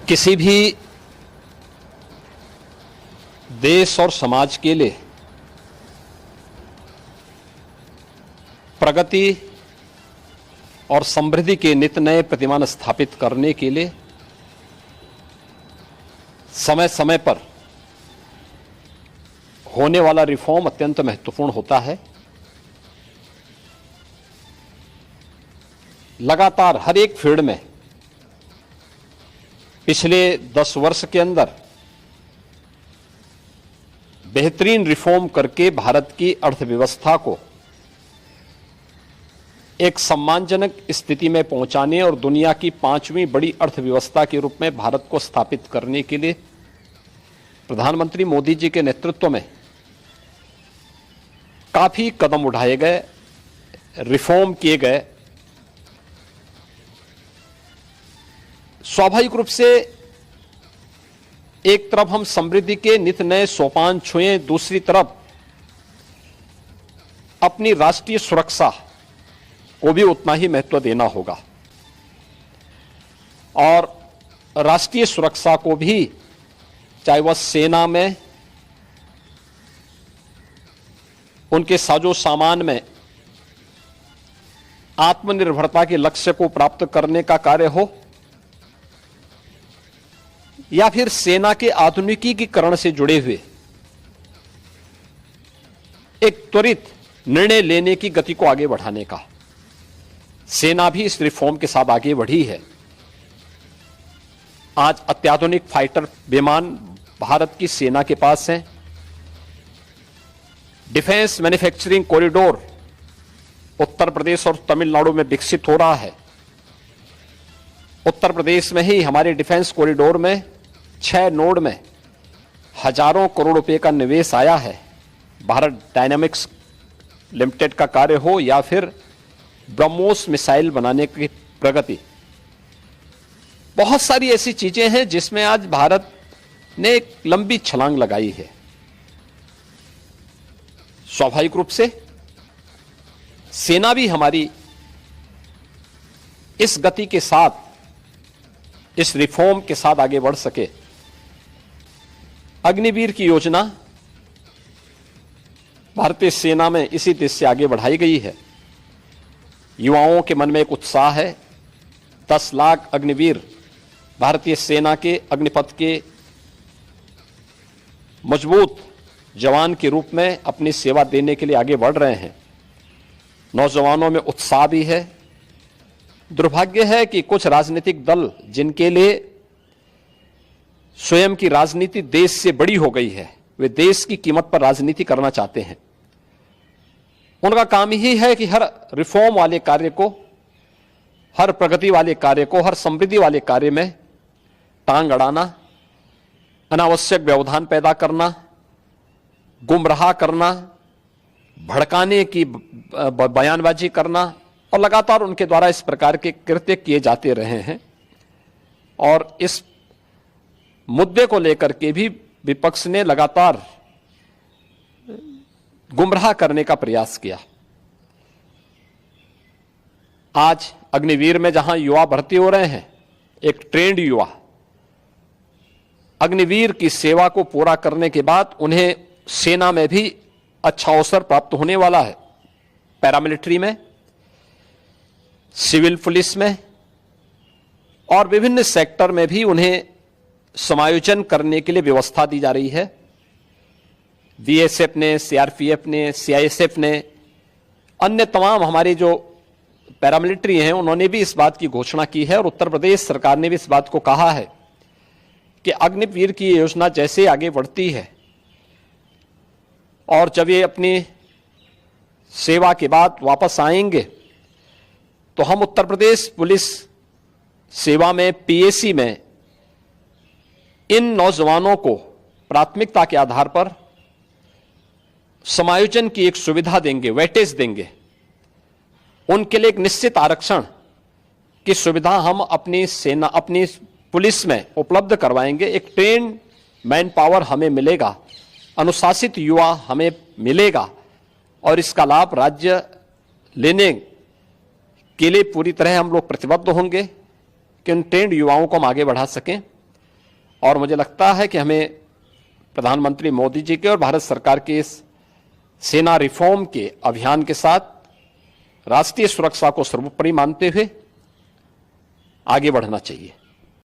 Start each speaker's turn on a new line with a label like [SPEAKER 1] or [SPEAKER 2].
[SPEAKER 1] किसी भी देश और समाज के लिए प्रगति और समृद्धि के नित नए प्रतिमान स्थापित करने के लिए समय समय पर होने वाला रिफॉर्म अत्यंत महत्वपूर्ण होता है। लगातार हर एक फील्ड में पिछले 10 वर्ष के अंदर बेहतरीन रिफॉर्म करके भारत की अर्थव्यवस्था को एक सम्मानजनक स्थिति में पहुंचाने और दुनिया की 5वीं बड़ी अर्थव्यवस्था के रूप में भारत को स्थापित करने के लिए प्रधानमंत्री मोदी जी के नेतृत्व में काफी कदम उठाए गए, रिफॉर्म किए गए। स्वाभाविक रूप से एक तरफ हम समृद्धि के नित नए सोपान छुए, दूसरी तरफ अपनी राष्ट्रीय सुरक्षा को भी उतना ही महत्व देना होगा और राष्ट्रीय सुरक्षा को भी, चाहे वह सेना में, उनके साजो सामान में आत्मनिर्भरता के लक्ष्य को प्राप्त करने का कार्य हो या फिर सेना के आधुनिकीकरण से जुड़े हुए एक त्वरित निर्णय लेने की गति को आगे बढ़ाने का। सेना भी इस रिफॉर्म के साथ आगे बढ़ी है। आज अत्याधुनिक फाइटर विमान भारत की सेना के पास हैं। Defence manufacturing corridor Uttar Pradesh और तमिलनाडु में विकसित हो रहा है। उत्तर प्रदेश में ही हमारे डिफेंस कॉरिडोर में 6 नोड में हजारों करोड़ रुपए का निवेश आया है। भारत डायनामिक्स लिमिटेड का कार्य हो या फिर ब्रह्मोस मिसाइल बनाने की प्रगति, बहुत सारी ऐसी चीजें हैं जिसमें आज भारत ने एक लंबी छलांग लगाई है। स्वाभाविक रूप से सेना भी हमारी इस गति के साथ, इस रिफॉर्म के साथ आगे बढ़ सके। अग्निवीर की योजना भारतीय सेना में इसी देश से आगे बढ़ाई गई है। युवाओं के मन में एक उत्साह है। 10 लाख अग्निवीर भारतीय सेना के अग्निपथ के मजबूत जवान के रूप में अपनी सेवा देने के लिए आगे बढ़ रहे हैं। नौजवानों में उत्साह भी है। दुर्भाग्य है कि कुछ राजनीतिक दल जिनके लिए स्वयं की राजनीति देश से बड़ी हो गई है, वे देश की कीमत पर राजनीति करना चाहते हैं। उनका काम ही है कि हर रिफॉर्म वाले कार्य को, हर प्रगति वाले कार्य को, हर समृद्धि वाले कार्य में टांग अड़ाना, अनावश्यक व्यवधान पैदा करना, गुमराह करना, भड़काने की बयानबाजी करना, और लगातार उनके द्वारा इस प्रकार के कृत्य किए जाते रहे हैं। और इस मुद्दे को लेकर के भी विपक्ष ने लगातार गुमराह करने का प्रयास किया। आज अग्निवीर में जहां युवा भर्ती हो रहे हैं, एक ट्रेंड युवा अग्निवीर की सेवा को पूरा करने के बाद उन्हें सेना में भी अच्छा अवसर प्राप्त होने वाला है। पैरामिलिट्री में, सिविल पुलिस में और विभिन्न सेक्टर में भी उन्हें समायोजन करने के लिए व्यवस्था दी जा रही है। बीएसएफ ने, सीआरपीएफ ने, सीआईएसएफ ने, अन्य तमाम हमारे जो पैरामिलिट्री हैं, उन्होंने भी इस बात की घोषणा की है और उत्तर प्रदेश सरकार ने भी इस बात को कहा है कि अग्निवीर की योजना जैसे आगे बढ़ती है और जब ये अपनी सेवा के बाद वापस आएंगे तो हम उत्तर प्रदेश पुलिस सेवा में, पीएसी में इन नौजवानों को प्राथमिकता के आधार पर समायोजन की एक सुविधा देंगे, वेटेज देंगे। उनके लिए एक निश्चित आरक्षण की सुविधा हम अपनी सेना, अपनी पुलिस में उपलब्ध करवाएंगे। एक ट्रेन मैन पावर हमें मिलेगा, अनुशासित युवा हमें मिलेगा और इसका लाभ राज्य लेने के लिए पूरी तरह हम लोग प्रतिबद्ध होंगे कि उन ट्रेंड युवाओं को हम आगे बढ़ा सकें। और मुझे लगता है कि हमें प्रधानमंत्री मोदी जी के और भारत सरकार के इस सेना रिफॉर्म के अभियान के साथ राष्ट्रीय सुरक्षा को सर्वोपरि मानते हुए आगे बढ़ना चाहिए।